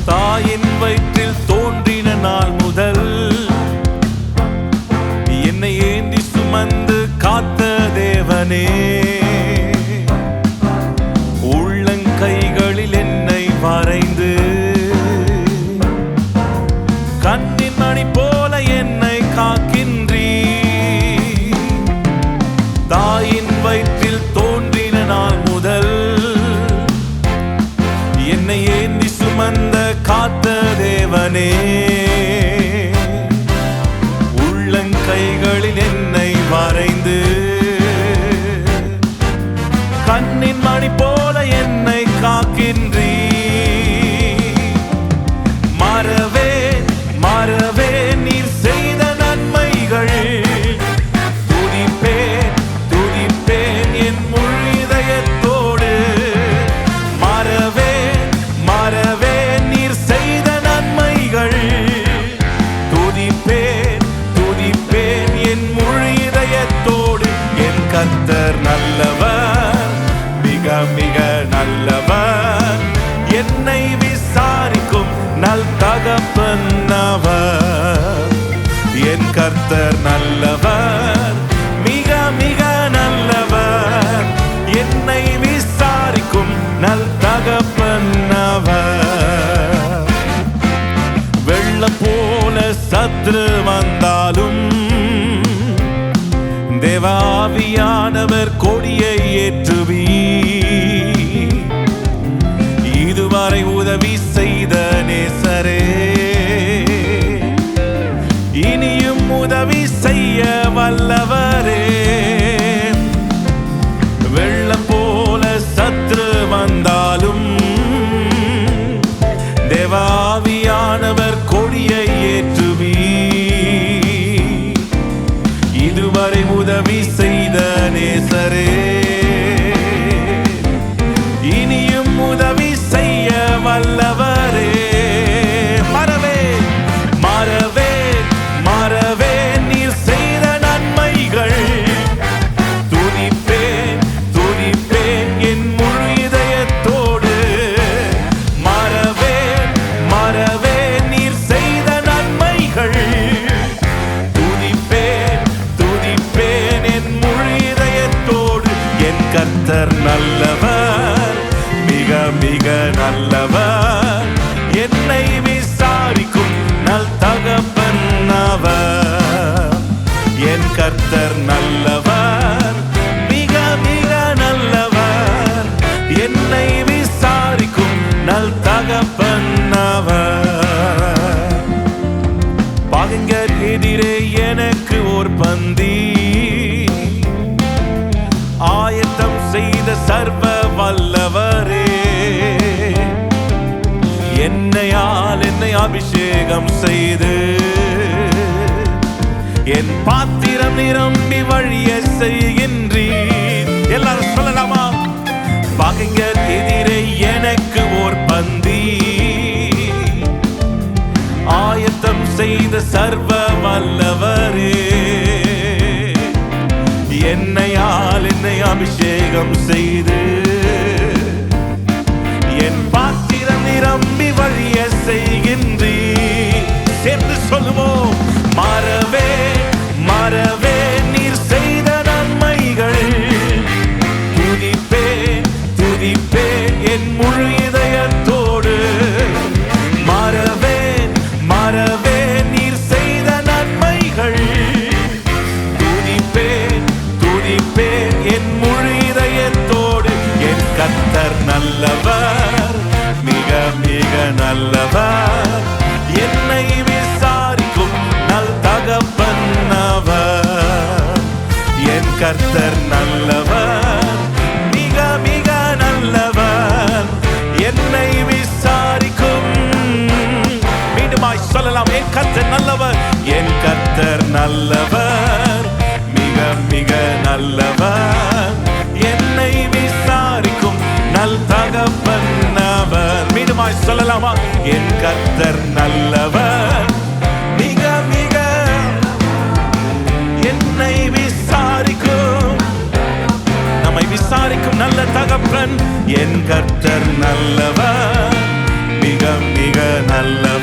தாயின் வயிற்றில் தோன்றின நாள் முதல் என்னை ஏந்தி சுமந்து காத்த தேவனே, உள்ளங்கைகளில் என்னை வரைந்து கண்ணின் மணி போல என்னை காக்கின்றீ. தாயின் வயிற்றில் தோன்றின நாள் முதல் என்னை ஏந்தி சுமந்த காத்த தேவனே, உள்ளங்கைகளில் என்னை வரைந்து கண்ணின் மணி போல என்னை காக்கின்றீ. மறவே மறவே நீர் செய்த நன்மைகள், துதிப்பேன் துதிப்பேன் என் முழு இதயத்தோடு. மறவே மறவே நீர் செய்த நன்மைகள், துதிப்பேன் துதிப்பேன் என் முழு இதயத்தோடு. என் கர்த்தர் நல்லவர், மிக மிக நல்லவர், என்னை விசாரிக்கும் நல் தகப்பன் அவர். என் கர்த்தர் நல்லவர், மிக மிக நல்லவர், என்னை விசாரிக்கும் நல் தகப்பன் அவர். வெள்ளம் போல சத்ரு வந்தாலும் தேவாவியானவர் கொடியை ஏற்றுவி. இதுவரை உதவி செய்த நேசரே, இனியும் உதவி செய்ய வல்லவரே. வெள்ளம் போல சத்ரு வந்தாலும் தேவாவியானவர் கொடியை ஏற்றுவி. இதுவரை உதவி செய்த நேசரே, இனியும் உதவி செய்ய வல்லவரே. மறவே மறவே மறவே நீர் செய்த நன்மைகள், துதிப்பேன் துதிப்பேன் என் முழு இதயத்தோடு. மறவே மறவே நீர் செய்த நன்மைகள், துதிப்பேன் துதிப்பேன் என் முழு இதயத்தோடு. என் கர்த்தர் நல்லவர், மிக மிக நல்லவர், என்னை விசாரிக்கும் நல் தகப்பன் அவர். என் கர்த்தர் நல்லவர், மிக மிக நல்லவர், என்னை விசாரிக்கும் நல் தகப்பன் அவர். பகைஞர் எதிரே எனக்கு ஓர் பந்தி ஆயத்தம் செய்த சர்வ வல்லவரே, என்னையால் என்னை அபிஷேகம் செய்து என் பாத்திரம் நிரம்பி வழிய செய்கின்றீர். எல்லாரும் சொல்லலாமா? பகைஞர் எதிரே எனக்கு ஓர் பந்தி ஆயத்தம் செய்த சர்வ வல்லவரே, என்னையால் என்னை அபிஷேகம் செய்து என் பாத்திரம் நிரம்பி வழிய செய்கின்றீர். சேர்ந்து சொல்லுவோம். மறவே மறவே நீர் செய்த நன்மைகள், துதிப்பேன் துதிப்பேன் என் முழு இதயத்தோடு. மறவே மறவே நீர் செய்த நன்மைகள், துதிப்பேன் துதிப்பேன் என் முழு இதயத்தோடு. என் கர்த்தர் நல்லவர், மிக மிக நல்லவர், என்னை விசாரிக்கும் நல் தகப்பன் அவர். என் கர்த்தர் நல்லவர், மிக மிக நல்லவர், என்னை விசாரிக்கும். மீண்டுமாய் சொல்லலாம். என் கர்த்தர் நல்லவர், என் கர்த்தர் நல்லவர், மிக மிக நல்லவர், என்னை விசாரிக்கும் நல் தகப்பன் அவர். மீண்டுமாய் சொல்லலாமா? என் கர்த்தர் நல்லவர், நல்ல தகப்பன் என் கர்த்தர் நல்லவர் மிக மிக நல்லவர்